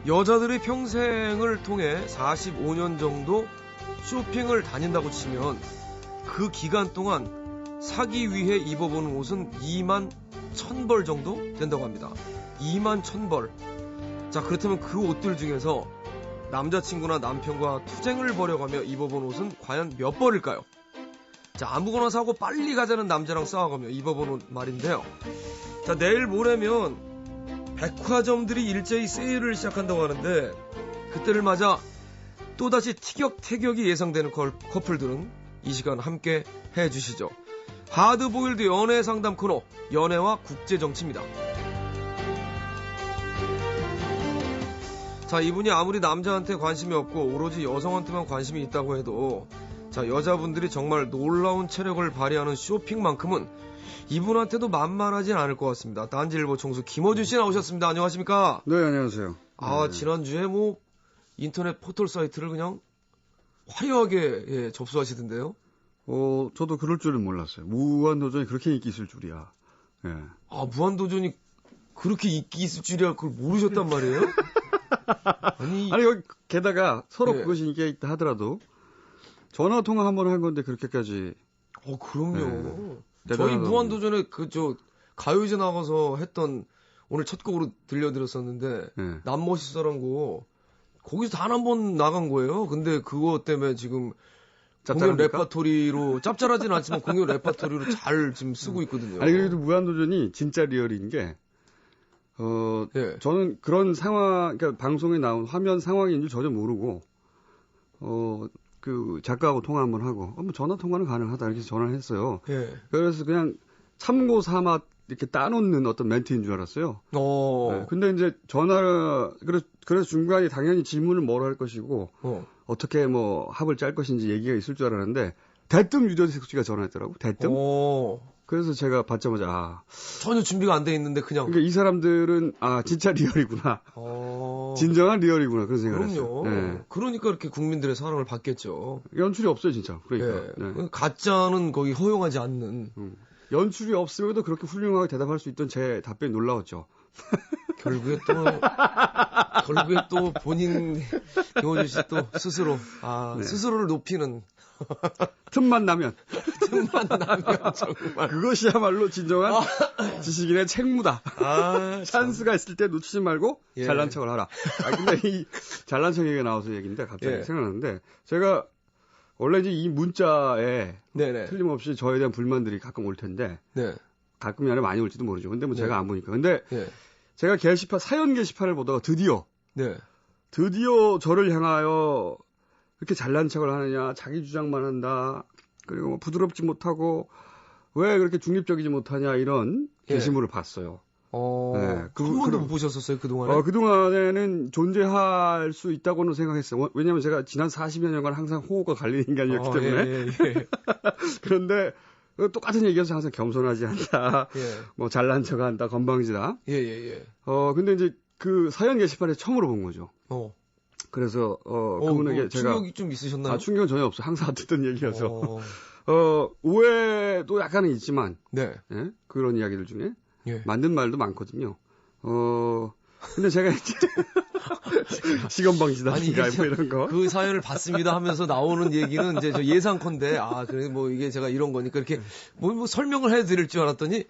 여자들이 평생을 통해 45년 정도 쇼핑을 다닌다고 치면 그 기간 동안 사기 위해 입어보는 옷은 2만 1,000벌 정도 된다고 합니다. 2만 1,000벌. 자, 그렇다면 그 옷들 중에서 남자친구나 남편과 투쟁을 벌여가며 입어본 옷은 과연 몇 벌일까요? 자, 아무거나 사고 빨리 가자는 남자랑 싸워가며 입어본 옷 말인데요. 자, 내일 모레면 백화점들이 일제히 세일을 시작한다고 하는데 그때를 맞아 또다시 티격태격이 예상되는 커플들은 이 시간 함께 해주시죠. 하드보일드 연애 상담 코너 연애와 국제정치입니다. 자, 이분이 아무리 남자한테 관심이 없고 오로지 여성한테만 관심이 있다고 해도 자, 여자분들이 정말 놀라운 체력을 발휘하는 쇼핑만큼은 이분한테도 만만하진 않을 것 같습니다. 딴지일보 총수 김어준 씨 나오셨습니다. 안녕하십니까? 네, 안녕하세요. 아, 네. 지난주에 뭐 인터넷 포털 사이트를 그냥 화려하게 접수하시던데요? 저도 그럴 줄은 몰랐어요. 무한도전이 그렇게 인기 있을 줄이야. 예. 아, 무한도전이 그렇게 인기 있을 줄이야 그걸 모르셨단 말이에요? 아니 여기 게다가 서로 네. 그것이 인기가 있다 하더라도 전화 통화 한번 한 건데 그렇게까지. 그럼요. 네. 저희 무한도전에 가요제 나가서 했던 오늘 첫 곡으로 들려드렸었는데 네. 남 멋있어란 거 거기서 단 한 번 나간 거예요. 근데 그거 때문에 지금 공연 레퍼토리로 짭짤하진 않지만 공연 레퍼토리로 잘 지금 쓰고 있거든요. 아니 그래도 무한도전이 진짜 리얼인 게 예. 저는 그런 상황, 그러니까 방송에 나온 화면 상황인 줄 전혀 모르고 그 작가하고 통화 한번 하고 뭐 전화 통화는 가능하다 이렇게 전화를 했어요. 예. 그래서 그냥 참고 삼아 이렇게 따놓는 어떤 멘트인 줄 알았어요. 네, 근데 이제 그래서 중간에 당연히 질문을 뭐로 할 것이고 어떻게 뭐 합을 짤 것인지 얘기가 있을 줄 알았는데 대뜸 유재석 씨가 전화했더라고. 대뜸. 그래서 제가 받자마자 전혀 준비가 안 돼 있는데 그냥. 그러니까 이 사람들은 진짜 리얼이구나. 진정한 리얼이구나 그런 생각을 그럼요. 했어요. 네. 그러니까 이렇게 국민들의 사랑을 받겠죠. 연출이 없어요 진짜. 그러니까. 네. 네. 가짜는 거기 허용하지 않는. 연출이 없음에도 그렇게 훌륭하게 대답할 수 있던 제 답변이 놀라웠죠. 결국에 또 본인 김어준 씨 또 스스로 네. 스스로를 높이는 틈만 나면 정말 그것이야말로 진정한 지식인의 책무다. 찬스가 있을 때 놓치지 말고 잘난 척을 하라. 근데 이 잘난 척 얘기가 나와서 얘기인데 갑자기 생각나는데 제가 원래 이제 이 문자에 틀림없이 저에 대한 불만들이 가끔 올 텐데 가끔이 아니라 많이 올지도 모르죠. 근데 뭐 제가 안 보니까. 근데 제가 사연 게시판을 보다가 드디어 저를 향하여 이렇게 잘난 척을 하느냐, 자기 주장만 한다, 그리고 뭐 부드럽지 못하고 왜 그렇게 중립적이지 못하냐 이런 게시물을 봤어요. 한 번도 못 보셨었어요 그동안에? 그동안에는 존재할 수 있다고는 생각했어요. 왜냐하면 제가 지난 40여 년간 항상 호흡과 갈리는 인간이었기 때문에. 그런데 똑같은 얘기여서 항상 겸손하지 않다, 뭐 잘난 척한다, 건방지다. 근데 이제 그 사연 게시판에 처음으로 본 거죠. 그래서 그분에게 제가 충격이 좀 있으셨나요? 충격은 전혀 없어요. 항상 듣던 얘기여서. 오해도 약간은 있지만 그런 이야기들 중에 맞는 말도 많거든요. 근데 제가 이제 시건방지다든가 뭐 이런 거. 그 사연을 봤습니다 하면서 나오는 얘기는 이제 저 예상컨대 그래 뭐 이게 제가 이런 거니까 이렇게 뭐 설명을 해드릴 줄 알았더니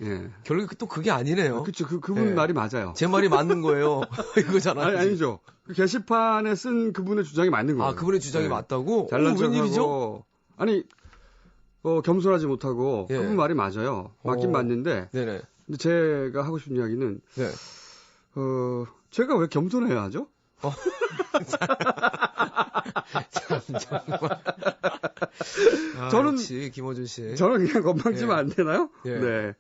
결국 또 그게 아니네요. 그렇죠. 그분 말이 맞아요. 제 말이 맞는 거예요. 이거잖아요. 아니죠. 그 게시판에 쓴 그분의 주장이 맞는 거예요. 그분의 주장이 맞다고? 잘난 척하고. 웬일이죠? 아니 겸손하지 못하고 그분 말이 맞아요. 맞긴 맞는데. 근데 제가 하고 싶은 이야기는 제가 왜 겸손해야 하죠? 정말. 역시 김어준 씨. 저는 그냥 건방지면 안 되나요? 네.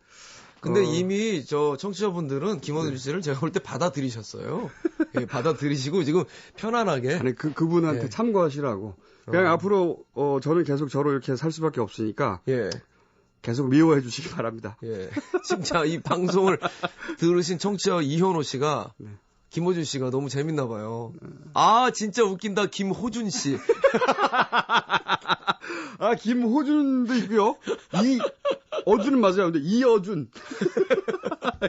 근데 이미 저 청취자분들은 김어준 씨를 제가 볼 때 받아들이셨어요. 받아들이시고 지금 편안하게. 아니 그분한테 참고하시라고. 그냥 앞으로 저는 계속 저로 이렇게 살 수밖에 없으니까. 계속 미워해 주시기 바랍니다. 진짜 이 방송을 들으신 청취자 이현호 씨가 김호준 씨가 너무 재밌나 봐요. 진짜 웃긴다 김호준 씨. 김호준도 있고요. 어준은 맞아요. 근데 이어준.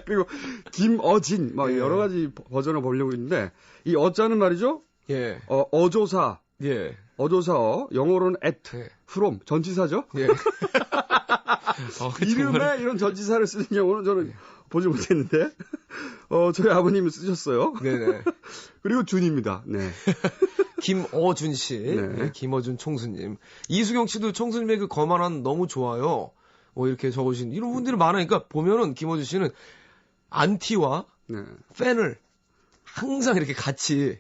그리고 김어진. 막 여러 가지 버전을 보려고 있는데, 이 어자는 말이죠. 예. 어조사. 예. 어조사어. 영어로는 at. 예. from. 전치사죠. 예. 이름에 정말... 이런 전치사를 쓰는 경우는 저는 보지 못했는데, 저희 아버님이 쓰셨어요. 네네. 그리고 준입니다. 네. 김어준 씨, 네. 김어준 총수님. 이수경 씨도 총수님의 그 거만한 너무 좋아요. 이렇게 적으신 이런 분들이 많으니까 보면은 김어준 씨는 안티와 네. 팬을 항상 이렇게 같이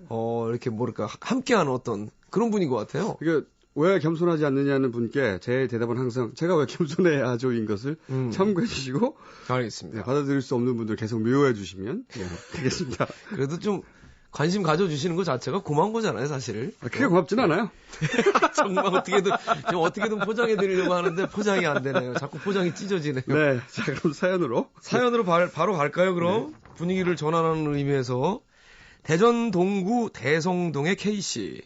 이렇게 뭐랄까 함께하는 어떤 그런 분인 것 같아요. 그러니까 왜 겸손하지 않느냐는 분께 제 대답은 항상 제가 왜 겸손해야죠인 것을 참고해 주시고 알겠습니다. 네, 받아들일 수 없는 분들 계속 묘해 주시면 되겠습니다. 그래도 좀 관심 가져주시는 것 자체가 고마운 거잖아요, 사실. 그게 고맙진 않아요. 정말 어떻게든 포장해드리려고 하는데 포장이 안 되네요. 자꾸 포장이 찢어지네요. 네, 자 그럼 사연으로 바로 갈까요, 그럼? 네. 분위기를 전환하는 의미에서 대전 동구 대성동의 K씨.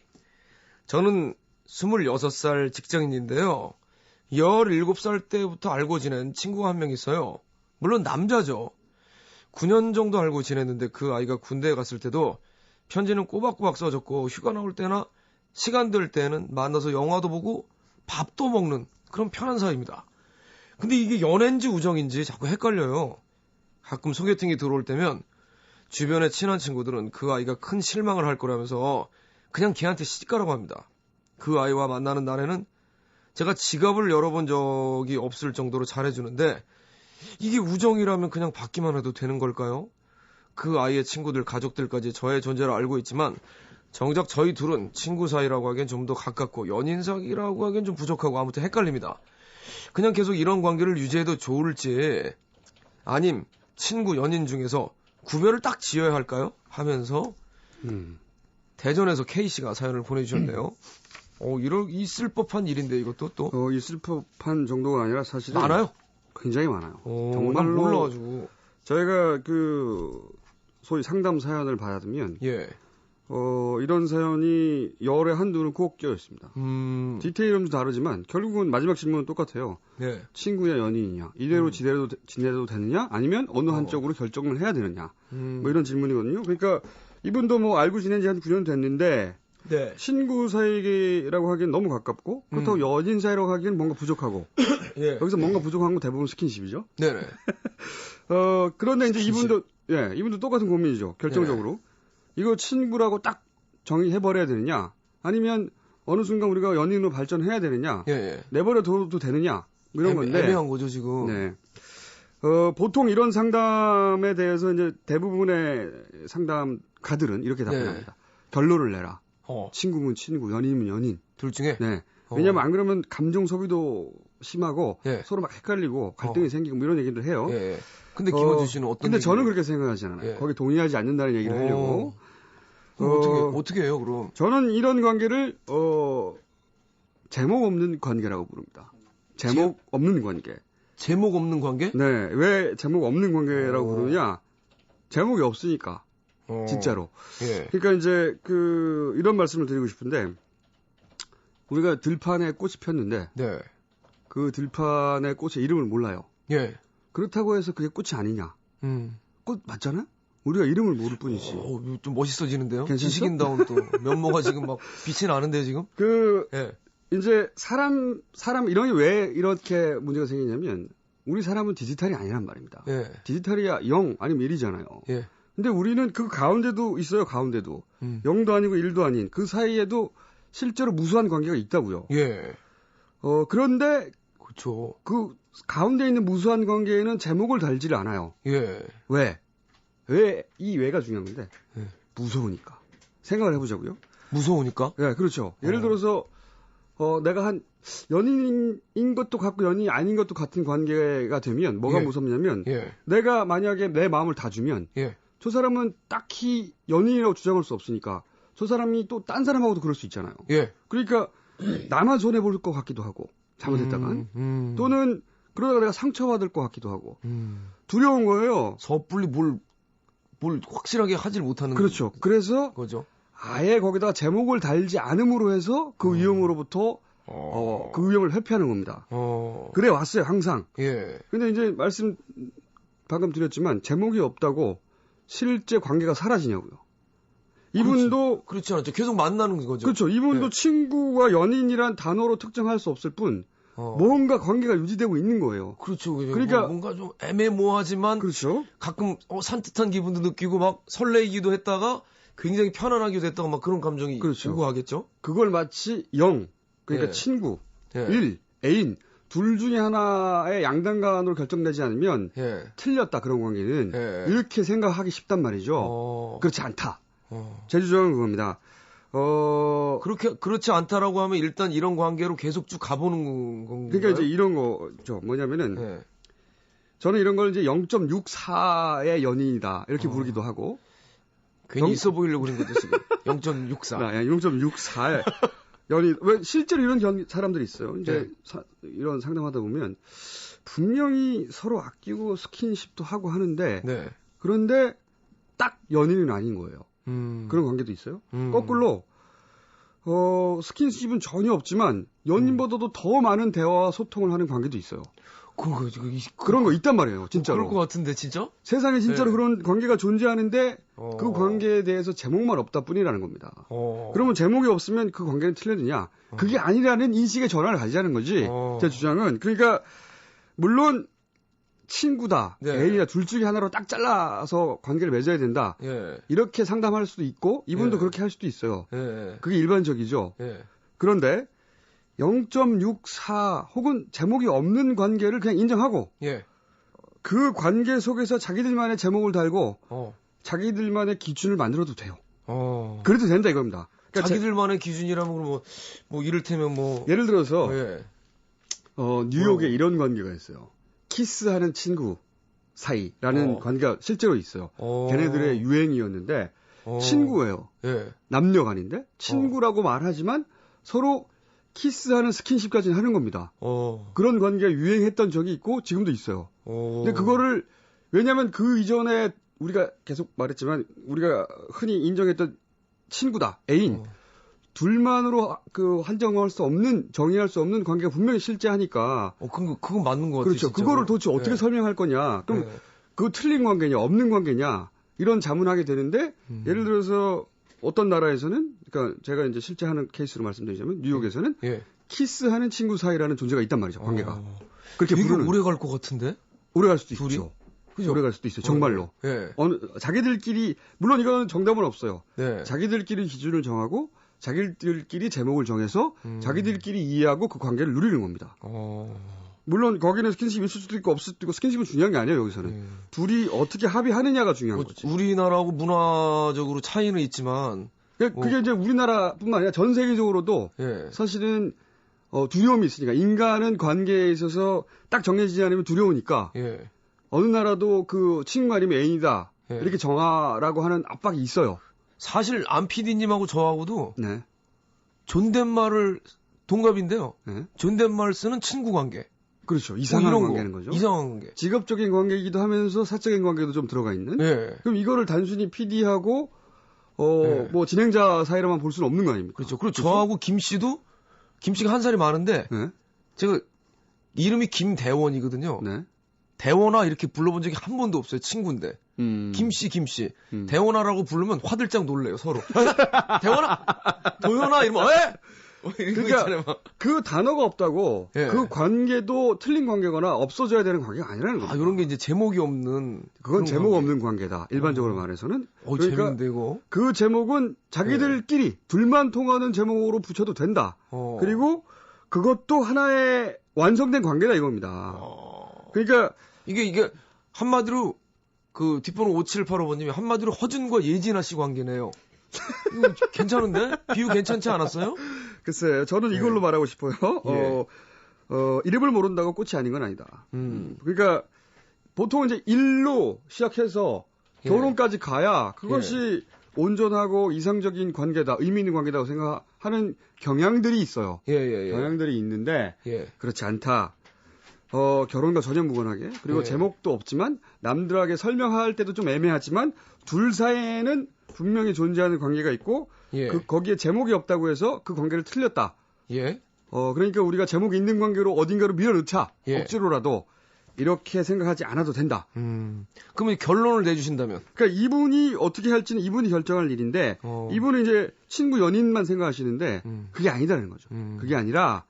저는 26살 직장인인데요. 17살 때부터 알고 지낸 친구가 한 명 있어요. 물론 남자죠. 9년 정도 알고 지냈는데 그 아이가 군대에 갔을 때도 편지는 꼬박꼬박 써줬고 휴가 나올 때나 시간 될 때는 만나서 영화도 보고 밥도 먹는 그런 편한 사이입니다. 근데 이게 연애인지 우정인지 자꾸 헷갈려요. 가끔 소개팅이 들어올 때면 주변에 친한 친구들은 그 아이가 큰 실망을 할 거라면서 그냥 걔한테 시집가라고 합니다. 그 아이와 만나는 날에는 제가 지갑을 열어본 적이 없을 정도로 잘해주는데 이게 우정이라면 그냥 받기만 해도 되는 걸까요? 그 아이의 친구들, 가족들까지 저의 존재를 알고 있지만 정작 저희 둘은 친구 사이라고 하기엔 좀 더 가깝고 연인 사이라고 하기엔 좀 부족하고 아무튼 헷갈립니다. 그냥 계속 이런 관계를 유지해도 좋을지 아님 친구, 연인 중에서 구별을 딱 지어야 할까요? 하면서 대전에서 K씨가 사연을 보내주셨네요. 있을 법한 일인데 이것도 또? 있을 법한 정도가 아니라 사실은 많아요? 굉장히 많아요. 정말로 몰라가지고 저희가 소위 상담 사연을 받으면 예. 이런 사연이 열에 한두는 꼭 껴 있습니다. 디테일은 좀 다르지만 결국은 마지막 질문은 똑같아요. 네. 친구냐 연인이냐 이대로 지내도 되느냐 아니면 어느 한쪽으로 결정을 해야 되느냐 뭐 이런 질문이거든요. 그러니까 이분도 뭐 알고 지낸 지 한 9년 됐는데 네. 친구 사이라고 하기엔 너무 가깝고 그렇다고 연인 사이라고 하기엔 뭔가 부족하고 예. 여기서 뭔가 부족한 건 대부분 스킨십이죠. 네네. 그런데 이제 이분도 똑같은 고민이죠. 결정적으로. 이거 친구라고 딱 정의해버려야 되느냐 아니면 어느 순간 우리가 연인으로 발전해야 되느냐 내버려둬도 되느냐 이런 건데 애매한 거죠 지금. 네. 보통 이런 상담에 대해서 이제 대부분의 상담가들은 이렇게 답변합니다. 결론을 내라. 친구면 친구, 연인이면 연인. 둘 중에? 네. 왜냐면 안 그러면 감정 소비도 심하고 서로 막 헷갈리고 갈등이 생기고 뭐 이런 얘기를 해요. 근데 김어준 씨는 어떤 근데 저는 그렇게 생각하지 않아요. 거기 동의하지 않는다는 얘기를 하려고. 어떻게 해요, 그럼? 저는 이런 관계를, 제목 없는 관계라고 부릅니다. 제목 없는 관계. 제목 없는 관계? 네. 왜 제목 없는 관계라고 부르냐? 제목이 없으니까. 진짜로. 예. 그러니까 이제 이런 말씀을 드리고 싶은데, 우리가 들판에 꽃이 폈는데, 네. 그 들판의 꽃의 이름을 몰라요. 예. 그렇다고 해서 그게 꽃이 아니냐? 꽃 맞잖아? 우리가 이름을 모를 뿐이지. 좀 멋있어지는데요? 괜찮죠? 지식인다운 또 면모가 지금 막 빛이 나는데요, 지금? 이제 사람 이런 게 왜 이렇게 문제가 생기냐면 우리 사람은 디지털이 아니란 말입니다. 디지털이야 0 아니면 1이잖아요. 근데 우리는 그 가운데도 있어요, 가운데도. 0도 아니고 1도 아닌 그 사이에도 실제로 무수한 관계가 있다고요. 그런데 그렇죠. 그 가운데 있는 무수한 관계에는 제목을 달지를 않아요. 왜 이 왜가 중요한 건데 무서우니까. 생각을 해보자고요. 무서우니까? 네, 그렇죠. 예를 들어서 내가 한 연인인 것도 같고 연인이 아닌 것도 같은 관계가 되면 뭐가 무섭냐면 내가 만약에 내 마음을 다 주면 저 사람은 딱히 연인이라고 주장할 수 없으니까 저 사람이 또 딴 사람하고도 그럴 수 있잖아요. 그러니까 나만 손해볼 것 같기도 하고 잘못했다간 또는 그러다가 내가 상처받을 것 같기도 하고 두려운 거예요. 섣불리 뭘 확실하게 하질 못하는 그렇죠. 그래서 거죠. 아예 거기다가 제목을 달지 않음으로 해서 그 위험으로부터 그 위험을 회피하는 겁니다. 그래 왔어요, 항상. 예. 근데 이제 말씀 방금 드렸지만 제목이 없다고 실제 관계가 사라지냐고요. 이분도 그렇지 않죠. 계속 만나는 거죠. 그렇죠. 이분도 예. 친구와 연인이란 단어로 특정할 수 없을 뿐 뭔가 관계가 유지되고 있는 거예요. 그렇죠. 그러니까 뭔가 좀 애매모호하지만 그렇죠. 가끔 산뜻한 기분도 느끼고 막 설레이기도 했다가 굉장히 편안하기도 했다가 막 그런 감정이 그렇죠. 오고 하겠죠. 그걸 마치 영, 그러니까 예. 친구, 예. 일, 애인 둘 중에 하나의 양단간으로 결정되지 않으면 예. 틀렸다 그런 관계는 예. 이렇게 생각하기 쉽단 말이죠. 그렇지 않다. 제 주장은 그겁니다. 그렇지 않다라고 하면 일단 이런 관계로 계속 쭉 가보는 건가요? 그러니까 이제 이런 거죠. 뭐냐면은 예. 저는 이런 걸 이제 0.64의 연인이다 이렇게 부르기도 하고 괜히 있어 보이려고 그런 것도 지금 0.64. 0.64의 연인. 왜 실제로 이런 사람들이 있어요. 이제 이런 상담하다 보면 분명히 서로 아끼고 스킨십도 하고 하는데 네. 그런데 딱 연인은 아닌 거예요. 그런 관계도 있어요. 거꾸로 스킨십은 전혀 없지만 연인보다도 더 많은 대화와 소통을 하는 관계도 있어요. 그런 거 있단 말이에요. 진짜로. 그럴 것 같은데 진짜? 세상에 진짜로 그런 관계가 존재하는데 그 관계에 대해서 제목만 없다 뿐이라는 겁니다. 그러면 제목이 없으면 그 관계는 틀렸느냐? 그게 아니라는 인식의 전환을 가지자는 거지. 제 주장은. 그러니까 물론 친구다, 애인이다 둘 중에 하나로 딱 잘라서 관계를 맺어야 된다. 이렇게 상담할 수도 있고 이분도 그렇게 할 수도 있어요. 그게 일반적이죠. 그런데 0.64 혹은 제목이 없는 관계를 그냥 인정하고 그 관계 속에서 자기들만의 제목을 달고 자기들만의 기준을 만들어도 돼요. 그래도 된다 이겁니다. 그러니까 자기들만의 기준이라면 뭐 이를테면 뭐 예를 들어서 뉴욕에 이런 관계가 있어요. 키스하는 친구 사이라는 관계가 실제로 있어요. 걔네들의 유행이었는데 친구예요. 남녀간인데 친구라고 말하지만 서로 키스하는 스킨십까지는 하는 겁니다. 그런 관계가 유행했던 적이 있고 지금도 있어요. 근데 그거를 왜냐하면 그 이전에 우리가 계속 말했지만 우리가 흔히 인정했던 친구다, 애인 둘만으로 그 한정할 수 없는 정의할 수 없는 관계가 분명히 실제하니까. 그건 맞는 것 같아요. 그렇죠. 진짜로. 그거를 도대체 어떻게 설명할 거냐? 그럼 그거 틀린 관계냐, 없는 관계냐? 이런 자문하게 되는데 예를 들어서 어떤 나라에서는 그러니까 제가 이제 실제 하는 케이스로 말씀드리자면 뉴욕에서는 키스하는 친구 사이라는 존재가 있단 말이죠. 관계가. 그렇게 부르는. 오래 갈 것 같은데? 오래 갈 수도 둘이? 있죠. 그죠? 오래 갈 수도 있어요. 정말로. 자기들끼리 물론 이거는 정답은 없어요. 자기들끼리 기준을 정하고 자기들끼리 제목을 정해서 자기들끼리 이해하고 그 관계를 누리는 겁니다. 물론 거기는 스킨십이 있을 수도 있고 없을 수도 있고 스킨십은 중요한 게 아니에요. 여기서는. 둘이 어떻게 합의하느냐가 중요한 거지. 우리나라하고 문화적으로 차이는 있지만 그게 이제 우리나라뿐만 아니라 전 세계적으로도 사실은 두려움이 있으니까 인간은 관계에 있어서 딱 정해지지 않으면 두려우니까 어느 나라도 그 친구 아니면 애인이다 이렇게 정하라고 하는 압박이 있어요. 사실 안 PD님하고 저하고도 존댓말을 동갑인데요. 존댓말 쓰는 친구 관계. 그렇죠. 이상한 관계는 거죠. 이상한 관계. 직업적인 관계이기도 하면서 사적인 관계도 좀 들어가 있는. 그럼 이거를 단순히 PD하고 뭐 진행자 사이로만 볼 수는 없는 거 아닙니까? 그렇죠. 그리고 저하고 김 씨가 한 살이 많은데 제가 이름이 김대원이거든요. 대원아 이렇게 불러본 적이 한 번도 없어요. 친구인데. 김씨. 대원아라고 부르면 화들짝 놀래요, 서로. 대원아! 도현아! 이러면, 그러니까 그 단어가 없다고 그 관계도 틀린 관계거나 없어져야 되는 관계가 아니라는 거예요. 이런 게 이제 제목이 없는. 그건 제목 없는 관계다. 일반적으로 말해서는. 그러니까 재밌는데, 이거. 그 제목은 자기들끼리 둘만 통하는 제목으로 붙여도 된다. 그리고 그것도 하나의 완성된 관계다 이겁니다. 그러니까 이게 한마디로 그 뒷번호 5785번님이 한마디로 허준과 예진아 씨 관계네요. 이거 괜찮은데? 비유 괜찮지 않았어요? 글쎄, 저는 이걸로 말하고 싶어요. 이름을 모른다고 꽃이 아닌 건 아니다. 그러니까 보통 이제 일로 시작해서 결혼까지 가야 그것이 온전하고 이상적인 관계다, 의미 있는 관계다고 생각하는 경향들이 있어요. 경향들이 있는데 그렇지 않다. 결혼과 전혀 무관하게 그리고 제목도 없지만 남들에게 설명할 때도 좀 애매하지만 둘 사이에는 분명히 존재하는 관계가 있고 거기에 제목이 없다고 해서 그 관계를 틀렸다. 그러니까 우리가 제목이 있는 관계로 어딘가로 밀어넣자. 예. 억지로라도 이렇게 생각하지 않아도 된다. 그러면 결론을 내주신다면? 그러니까 이분이 어떻게 할지는 이분이 결정할 일인데 이분은 이제 친구 연인만 생각하시는데 그게 아니다는 거죠. 그게 아니라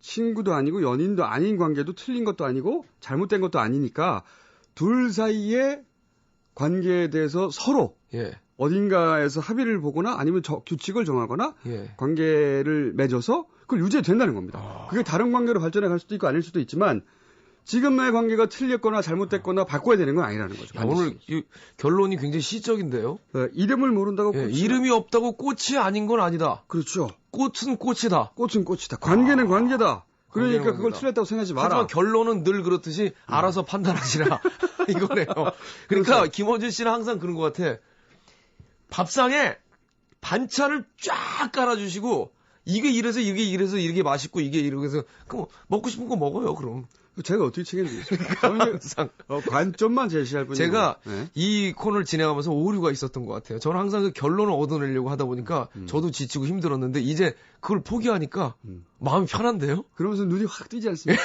친구도 아니고 연인도 아닌 관계도 틀린 것도 아니고 잘못된 것도 아니니까 둘 사이의 관계에 대해서 서로 예. 어딘가에서 합의를 보거나 아니면 규칙을 정하거나 예. 관계를 맺어서 그걸 유지해도 된다는 겁니다. 그게 다른 관계로 발전해 갈 수도 있고 아닐 수도 있지만 지금의 관계가 틀렸거나 잘못됐거나 바꿔야 되는 건 아니라는 거죠. 야, 오늘 결론이 굉장히 시적인데요. 네, 이름을 모른다고 예, 이름이 없다고 꽃이 아닌 건 아니다. 그렇죠. 꽃은 꽃이다. 꽃은 꽃이다. 관계는 관계다. 그러니까 관계는 그걸 관계다. 틀렸다고 생각하지 마라. 하지만 결론은 늘 그렇듯이 알아서 판단하시라. 이거네요. 그러니까 그렇죠. 김어준 씨는 항상 그런 것 같아. 밥상에 반찬을 쫙 깔아주시고 이게 이래서 이게 맛있고 이게 이래서 그럼 먹고 싶은 거 먹어요. 그럼. 제가 어떻게 책임지겠습니까? 저는 항상 관점만 제시할 뿐이고. 제가 네. 이 코너를 진행하면서 오류가 있었던 것 같아요. 저는 항상 그 결론을 얻어내려고 하다 보니까 저도 지치고 힘들었는데 이제 그걸 포기하니까 마음이 편한데요? 그러면서 눈이 확 뜨지 않습니까?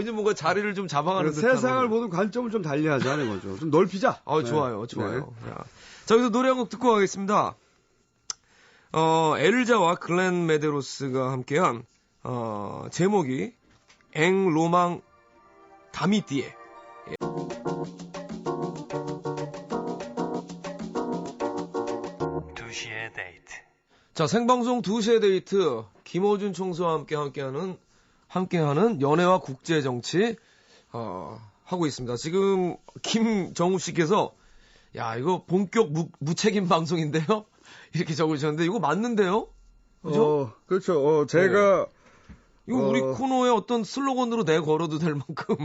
이제 뭔가 자리를 좀 잡아가는 듯한 세상을 오늘. 보는 관점을 좀 달리하자는 거죠. 좀 넓히자. 네. 좋아요. 야. 자, 여기서 노래 한 곡 듣고 가겠습니다. 엘자와 글렌 메데로스가 함께한 제목이 엥 로망 다미띠에. 두시의 데이트. 자, 생방송 2시의 데이트 김어준 총수와 함께하는 연애와 국제 정치 하고 있습니다. 지금 김정우 씨께서 야, 이거 본격 무책임 방송인데요? 이렇게 적으셨는데 이거 맞는데요? 그죠? 그렇죠. 제가 이거 우리 코너의 어떤 슬로건으로 내걸어도 될 만큼.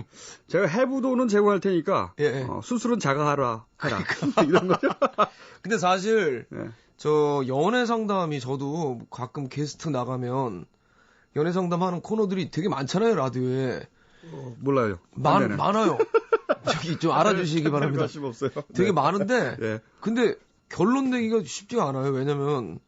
제가 해부도는 제공할 테니까 예. 수술은 자가하라 해라. 이런 거죠. 근데 사실 예. 저 연애 상담이 저도 가끔 게스트 나가면 연애 상담하는 코너들이 되게 많잖아요, 라디오에. 몰라요. 많아요. 저기 좀 알아주시기 바랍니다. 관심 없어요. 되게 네. 많은데 예. 근데 결론 내기가 쉽지가 않아요. 왜냐면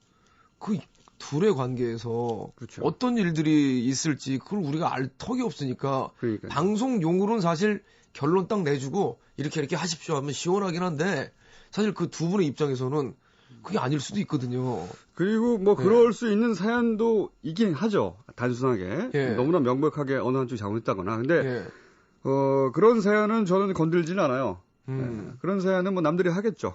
그 둘의 관계에서 그렇죠. 어떤 일들이 있을지 그걸 우리가 알 턱이 없으니까 그러니까요. 방송용으로는 사실 결론 딱 내주고 이렇게 하십시오 하면 시원하긴 한데 사실 그 두 분의 입장에서는 그게 아닐 수도 있거든요. 그리고 뭐 그럴 수 있는 사연도 있긴 하죠. 단순하게. 예. 너무나 명백하게 어느 한쪽이 잘못했다거나. 근데 예. 그런 사연은 저는 건들지는 않아요. 음. 예. 그런 사연은 뭐 남들이 하겠죠.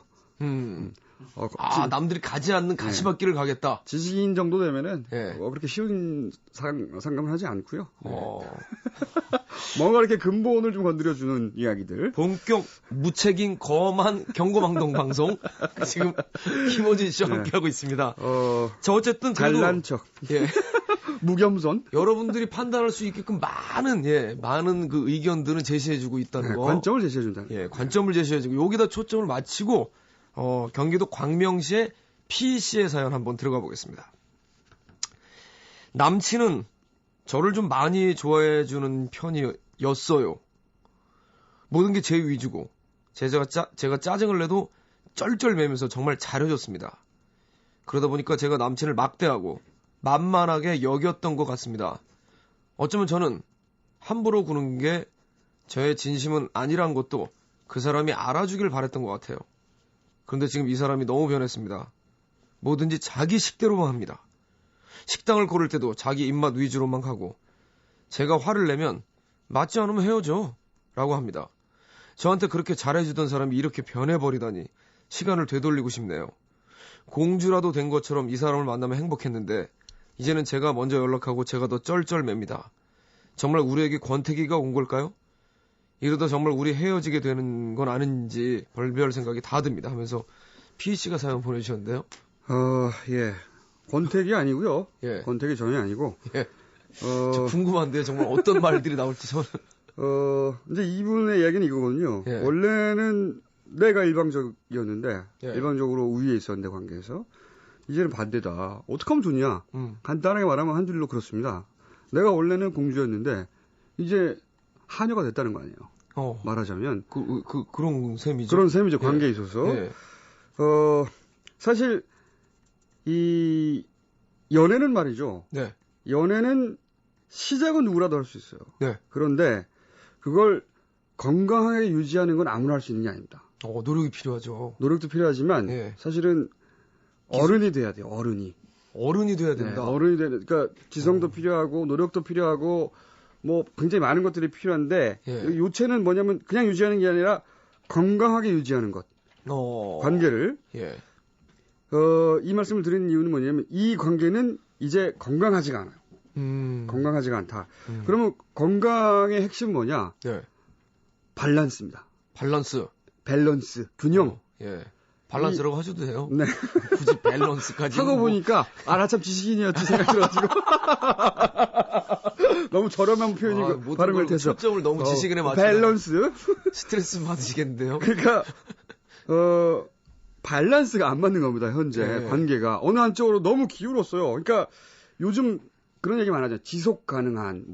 남들이 가지 않는 가시밭길을 가겠다. 지식인 정도 되면은 예. 그렇게 쉬운 상담을 하지 않고요. 어. 뭔가 이렇게 근본을 좀 건드려주는 이야기들. 본격 무책임 거만 경고망동 방송 지금 김호진 씨와 함께하고 있습니다. 자, 어쨌든 그래도 잘난 척, 예. 무겸손. 여러분들이 판단할 수 있게끔 많은 그 의견들은 제시해주고 있다는 거. 관점을 제시해준다. 예, 관점을 제시해주고 여기다 초점을 맞추고 경기도 광명시의 P 씨의 사연 한번 들어가 보겠습니다. 남친은 저를 좀 많이 좋아해주는 편이었어요. 모든 게 제 위주고 제가 짜증을 내도 쩔쩔매면서 정말 잘해줬습니다. 그러다 보니까 제가 남친을 막대하고 만만하게 여겼던 것 같습니다. 어쩌면 저는 함부로 구는 게 저의 진심은 아니란 것도 그 사람이 알아주길 바랬던 것 같아요. 그런데 지금 이 사람이 너무 변했습니다. 뭐든지 자기 식대로만 합니다. 식당을 고를 때도 자기 입맛 위주로만 가고 제가 화를 내면 맞지 않으면 헤어져 라고 합니다. 저한테 그렇게 잘해주던 사람이 이렇게 변해버리다니 시간을 되돌리고 싶네요. 공주라도 된 것처럼 이 사람을 만나면 행복했는데 이제는 제가 먼저 연락하고 제가 더 쩔쩔맵니다. 정말 우리에게 권태기가 온 걸까요? 이러다 정말 우리 헤어지게 되는 건 아닌지 별별 생각이 다 듭니다 하면서 P씨가 사연 보내주셨는데요. 예. 권태기 아니고요. 예. 권태기 전혀 아니고. 예. 저 궁금한데요. 정말 어떤 말들이 나올지 저는. 이제 이분의 이야기는 이거거든요. 예. 원래는 내가 일방적이었는데, 예. 일방적으로 우위에 있었는데, 관계에서. 이제는 반대다. 어떻게 하면 좋냐? 간단하게 말하면 한 줄로 그렇습니다. 내가 원래는 공주였는데, 이제 하녀가 됐다는 거 아니에요. 말하자면. 그런 셈이죠. 그런 셈이죠. 관계에 있어서. 예. 사실, 연애는 말이죠. 네. 연애는 시작은 누구라도 할 수 있어요. 네. 그런데 그걸 건강하게 유지하는 건 아무나 할 수 있는 게 아닙니다. 노력이 필요하죠. 노력도 필요하지만 네. 사실은 어른이 돼야 돼요. 어른이. 어른이 돼야 된다. 네, 어른이 돼야 돼. 그러니까 지성도 필요하고 노력도 필요하고 뭐 굉장히 많은 것들이 필요한데 예. 요체는 뭐냐면 그냥 유지하는 게 아니라 건강하게 유지하는 것. 관계를. 예. 이 말씀을 드리는 이유는 뭐냐면 이 관계는 이제 건강하지가 않아요. 건강하지가 않다. 그러면 건강의 핵심은 뭐냐? 네. 밸런스입니다. 밸런스, 균형. 예. 밸런스라고 하셔도 돼요. 네. 굳이 밸런스까지. 하고 보니까, 나참 지식인이었지 생각이 들어가지고. 너무 저렴한 표현이 발음을 해서. 초점을 너무 지식인에 맞추고. 밸런스. 스트레스 받으시겠는데요? 그러니까, 밸런스가 안 맞는 겁니다, 현재. 네. 관계가. 어느 한쪽으로 너무 기울었어요. 그러니까, 요즘 그런 얘기 많이 하죠. 지속 가능한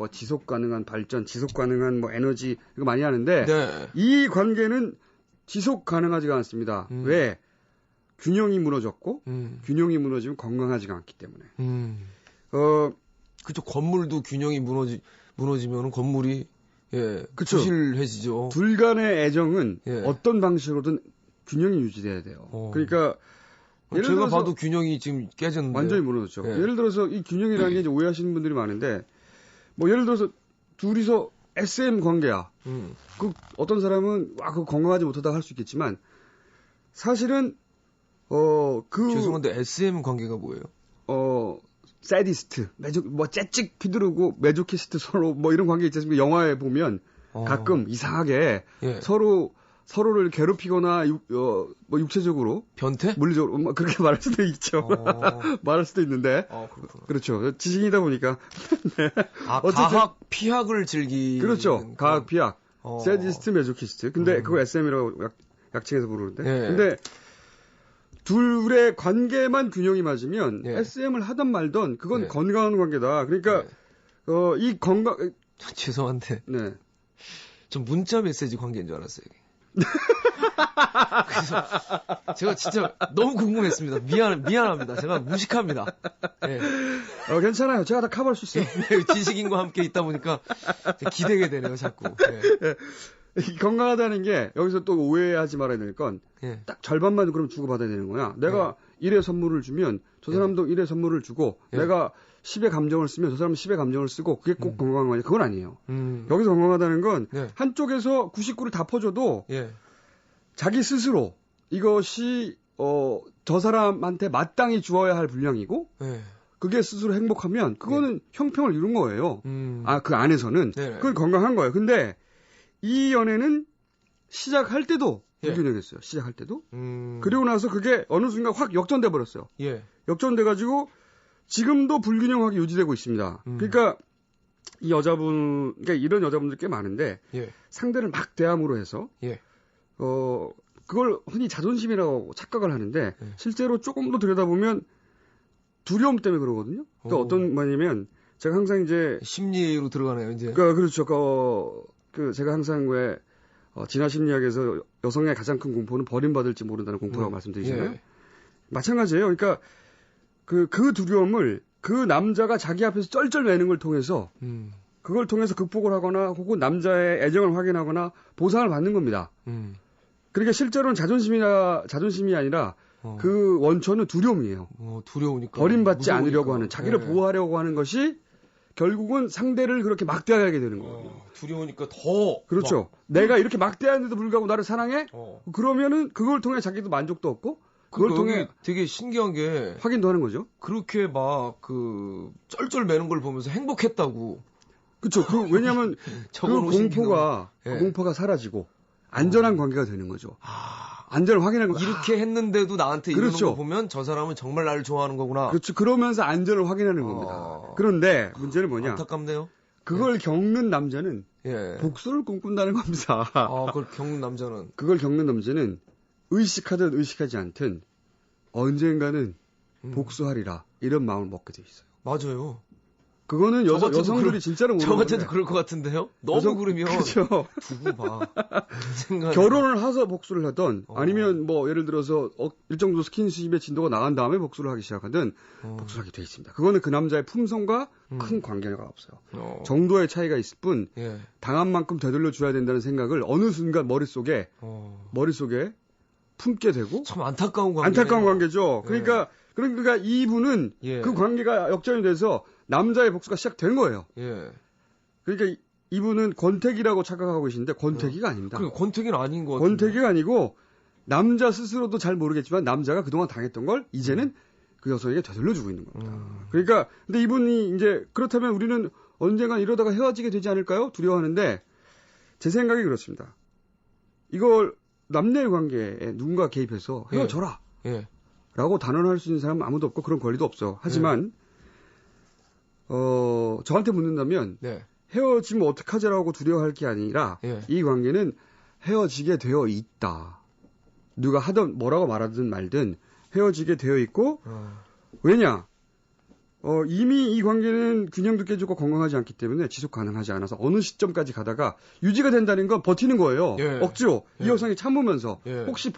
발전, 지속 가능한 에너지, 이거 많이 하는데, 네. 이 관계는 지속 가능하지가 않습니다. 왜? 균형이 무너졌고, 균형이 무너지면 건강하지가 않기 때문에. 그쵸. 건물도 균형이 무너지면 건물이, 예. 그쵸. 부실해지죠. 둘 간의 애정은 예. 어떤 방식으로든 균형이 유지돼야 돼요. 그러니까, 예를 제가 들어서 봐도 균형이 지금 깨졌는데. 완전히 무너졌죠. 예. 예를 들어서 이 균형이라는 게 이제 오해하시는 분들이 많은데, 예를 들어서 둘이서 SM 관계야. 어떤 사람은, 그거 건강하지 못하다 할 수 있겠지만, 사실은, 죄송한데 SM 관계가 뭐예요? 사디스트, 째찍 휘두르고, 메조키스트 서로, 이런 관계 있지 않습니까? 영화에 보면, 가끔 이상하게, 예. 서로를 괴롭히거나, 육체적으로. 변태? 물리적으로, 그렇게 말할 수도 있죠. 말할 수도 있는데. 그렇구나. 그렇죠. 지식이다 보니까. 네. 가학, 피학을 즐기는. 그렇죠. 가학, 피학. 사디스트, 메조키스트. 근데 그거 SM이라고 약칭해서 부르는데. 예. 근데, 둘의 관계만 균형이 맞으면 예. SM을 하던 말던 그건 예. 건강한 관계다. 그러니까 이 건강 죄송한데 네. 전 문자 메시지 관계인 줄 알았어요. 그래서 제가 진짜 너무 궁금했습니다. 미안합니다. 제가 무식합니다. 네. 괜찮아요. 제가 다 커버할 수 있어요. 지식인과 함께 있다 보니까 기대게 되네요, 자꾸. 네. 건강하다는 게 여기서 또 오해하지 말아야 될 건 딱 절반만 그럼 주고받아야 되는 거야. 내가 1의 선물을 주면 저 사람도 1의 선물을 주고 내가 10의 감정을 쓰면 저 사람은 10의 감정을 쓰고 그게 꼭 건강한 거냐. 그건 아니에요. 여기서 건강하다는 건 한쪽에서 99를 다 퍼줘도 자기 스스로 이것이 저 사람한테 마땅히 주어야 할 분량이고 그게 스스로 행복하면 그거는 형평을 이룬 거예요. 그 안에서는 그건 건강한 거예요. 근데 이 연애는 시작할 때도 불균형했어요. 시작할 때도. 그리고 나서 그게 어느 순간 확 역전돼 버렸어요. 역전돼 가지고 지금도 불균형하게 유지되고 있습니다. 그러니까 이 여자분, 그러니까 이런 여자분들 꽤 많은데 상대를 막 대함으로 해서 그걸 흔히 자존심이라고 착각을 하는데 실제로 조금 더 들여다보면 두려움 때문에 그러거든요. 그러니까 어떤 말이냐면 제가 항상 이제 심리로 들어가네요. 이제. 그렇죠. 제가 항상 왜 진화 심리학에서 여성의 가장 큰 공포는 버림받을지 모른다는 공포라고 말씀드리잖아요. 마찬가지예요. 그러니까 그 두려움을 그 남자가 자기 앞에서 쩔쩔 매는 걸 통해서 그걸 통해서 극복을 하거나 혹은 남자의 애정을 확인하거나 보상을 받는 겁니다. 그러니까 실제로는 자존심이 아니라 그 원천은 두려움이에요. 두려우니까. 버림받지 않으려고 하는, 자기를 보호하려고 하는 것이 결국은 상대를 그렇게 막대하게 되는 거예요. 두려우니까 더. 그렇죠. 내가 이렇게 막대하는데도 불구하고 나를 사랑해? 그러면은 그걸 통해 자기도 만족도 얻고 그걸 통해 되게 신기한 게 확인도 하는 거죠. 그렇게 막 쩔쩔 매는 걸 보면서 행복했다고. 그렇죠. 왜냐하면 그 공포가 사라지고 안전한 관계가 되는 거죠. 안전을 확인하는 거. 이렇게 했는데도 나한테 그렇죠. 이러는 거 보면 저 사람은 정말 나를 좋아하는 거구나. 그렇죠. 그러면서 안전을 확인하는 겁니다. 그런데 문제는 뭐냐? 안타깝네요. 그걸 겪는 남자는 복수를 꿈꾼다는 겁니다. 그걸 겪는 남자는? 그걸 겪는 남자는 의식하든 의식하지 않든 언젠가는 복수하리라 이런 마음을 먹게 돼 있어요. 맞아요. 그거는 여성들이 진짜로 모르는 저 같아도 그럴 것 같은데요? 너무 그러면. 그렇죠. 두고 봐. 결혼을 해서 복수를 하던 아니면 뭐 예를 들어서 일정 정도 스킨십의 진도가 나간 다음에 복수를 하기 시작하든 복수를 하게 돼 있습니다. 그거는 그 남자의 품성과 큰 관계가 없어요. 정도의 차이가 있을 뿐 예. 당한 만큼 되돌려 줘야 된다는 생각을 어느 순간 머릿속에 품게 되고 참 안타까운 관계죠. 그러니까 이분은 그 관계가 역전이 돼서 남자의 복수가 시작된 거예요. 예. 그러니까 이분은 권태기라고 착각하고 계시는데 권태기가 아닙니다. 권태기는 아닌 것 같아요. 권태기가 아니고 남자 스스로도 잘 모르겠지만 남자가 그동안 당했던 걸 이제는 그 여성에게 되돌려주고 있는 겁니다. 그러니까 근데 이분이 이제 그렇다면 우리는 언젠간 이러다가 헤어지게 되지 않을까요? 두려워하는데 제 생각이 그렇습니다. 이걸 남녀의 관계에 누군가 개입해서 헤어져라. 예. 라고 단언할 수 있는 사람은 아무도 없고 그런 권리도 없어. 하지만 저한테 묻는다면 헤어지면 어떡하지라고 두려워할 게 아니라 이 관계는 헤어지게 되어 있다. 누가 하든 뭐라고 말하든 말든 헤어지게 되어 있고 왜냐? 이미 이 관계는 균형도 깨지고 건강하지 않기 때문에 지속 가능하지 않아서 어느 시점까지 가다가 유지가 된다는 건 버티는 거예요. 억지로 이 여성이 참으면서 혹시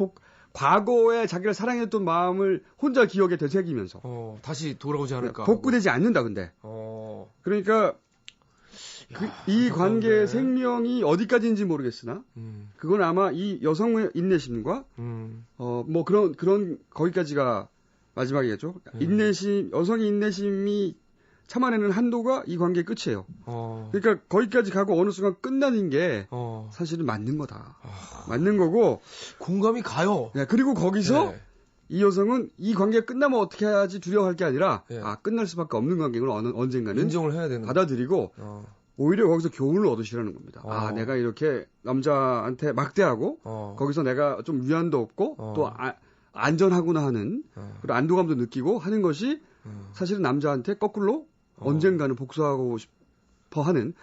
과거에 자기를 사랑했던 마음을 혼자 기억에 되새기면서 다시 돌아오지 않을까. 복구되지 않는다 근데. 그러니까 이 관계의 생명이 어디까지인지 모르겠으나 그건 아마 이 여성의 인내심과 뭐 그런 거기까지가 마지막이겠죠. 여성의 인내심이 참아내는 한도가 이 관계의 끝이에요. 그러니까 거기까지 가고 어느 순간 끝나는 게 사실은 맞는 거다. 맞는 거고. 공감이 가요. 네, 그리고 거기서 이 여성은 이 관계가 끝나면 어떻게 해야지 두려워할 게 아니라 끝날 수밖에 없는 관계를 언젠가는 인정을 해야 되는 받아들이고 오히려 거기서 교훈을 얻으시라는 겁니다. 내가 이렇게 남자한테 막대하고 거기서 내가 좀 위안도 얻고 또 안전하구나 하는 그리고 안도감도 느끼고 하는 것이 사실은 남자한테 거꾸로 언젠가는 복수하고 싶어 하는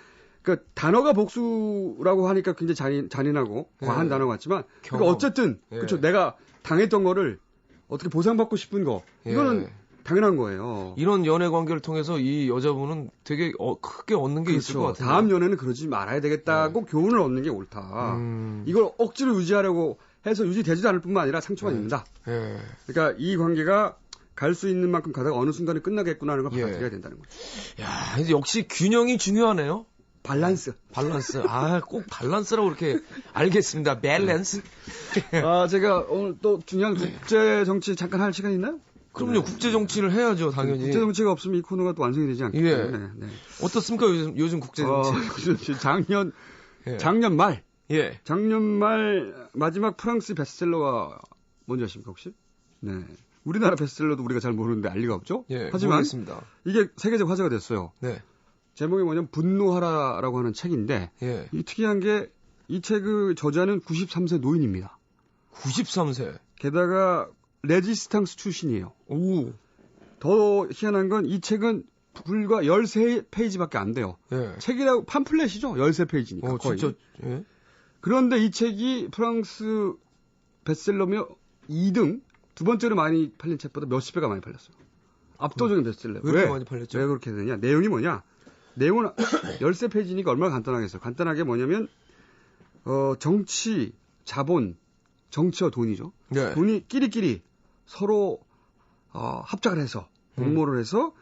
그러니까 단어가 복수라고 하니까 굉장히 잔인하고 과한 단어 같지만 그러니까 어쨌든 그렇죠. 내가 당했던 거를 어떻게 보상받고 싶은 거 이거는 당연한 거예요. 이런 연애 관계를 통해서 이 여자분은 되게 크게 얻는 게 있을 것 같아요. 다음 연애는 그러지 말아야 되겠다고 교훈을 얻는 게 옳다. 이걸 억지로 유지하려고 해서 유지되지도 않을 뿐만 아니라 상처만 입는다. 그러니까 이 관계가 갈 수 있는 만큼 가다가 어느 순간에 끝나겠구나 하는 걸 받아들여야 된다는 거죠. 야, 이제 역시 균형이 중요하네요. 밸런스. 꼭 밸런스라고 이렇게 알겠습니다. 밸런스. 제가 오늘 또 중요한 국제 정치 잠깐 할 시간 있나요? 그럼요. 국제 정치를 해야죠, 당연히. 국제 정치가 없으면 이 코너가 또 완성이 되지 않기 때문에. 어떻습니까, 요즘 국제 정치? 작년 말. 작년 말 마지막 프랑스 베스트셀러가 뭔지 아십니까, 혹시? 네. 우리나라 베스트셀러도 우리가 잘 모르는데 알 리가 없죠? 하지만 모르겠습니다. 이게 세계적 화제가 됐어요. 제목이 뭐냐면 분노하라라고 하는 책인데 이 특이한 게 이 책의 저자는 93세 노인입니다. 93세. 게다가 레지스탕스 출신이에요. 더 희한한 건 이 책은 불과 13페이지밖에 안 돼요. 책이라고 팜플렛이죠. 13페이지니까 거의. 진짜. 그런데 이 책이 프랑스 베스트셀러며 2등 두 번째로 많이 팔린 책보다 몇십 배가 많이 팔렸어요. 압도적인 베스트셀러. 왜 그렇게 많이 팔렸죠? 왜 그렇게 되냐? 내용이 뭐냐? 내용은 13페이지니까 얼마나 간단하겠어요. 간단하게 뭐냐면 정치, 자본, 정치와 돈이죠. 돈이 끼리끼리 서로 합작을 해서 공모를 해서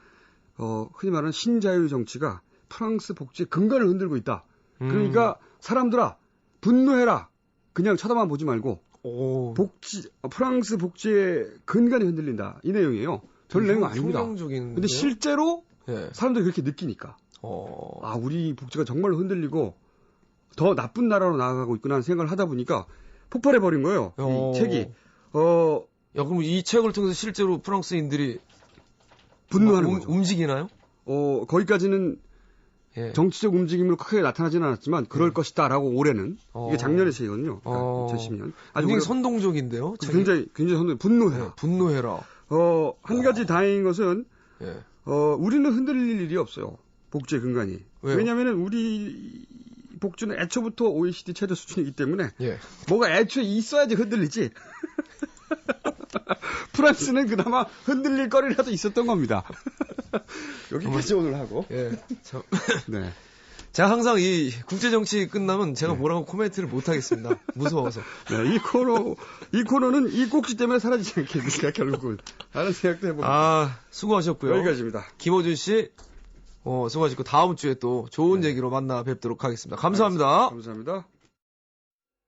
흔히 말하는 신자유 정치가 프랑스 복지의 근간을 흔들고 있다. 그러니까 사람들아 분노해라. 그냥 쳐다만 보지 말고 프랑스 복지의 근간이 흔들린다. 이 내용이에요. 전 내용 아닙니다. 근데 실제로 사람들이 그렇게 느끼니까. 우리 복지가 정말로 흔들리고 더 나쁜 나라로 나아가고 있구나 하는 생각을 하다 보니까 폭발해버린 거예요. 이 책이. 그럼 이 책을 통해서 실제로 프랑스인들이 분노하는 거죠. 움직이나요? 거기까지는 정치적 움직임으로 크게 나타나지는 않았지만 그럴 것이다라고 올해는 이게 작년의 책이거든요. 2010년. 굉장히 선동적인데요. 굉장히 선동. 분노해라. 분노해라. 한 가지 다행인 것은 우리는 흔들릴 일이 없어요. 복지의 근간이. 왜냐하면 우리 복지는 애초부터 OECD 최저 수준이기 때문에 뭐가 애초에 있어야지 흔들리지. 프랑스는 그나마 흔들릴 거리라도 있었던 겁니다. 여기까지 오늘 하고. 예. 참. 네. 제가 항상 이 국제정치 끝나면 제가 뭐라고 코멘트를 못하겠습니다. 무서워서. 네, 이 코너는 이 꼭지 때문에 사라지지 않겠습니까, 결국은. 라는 생각도 해봅니다. 수고하셨고요. 여기까지입니다. 김호준 씨, 수고하셨고, 다음 주에 또 좋은 얘기로 만나 뵙도록 하겠습니다. 감사합니다. 감사합니다.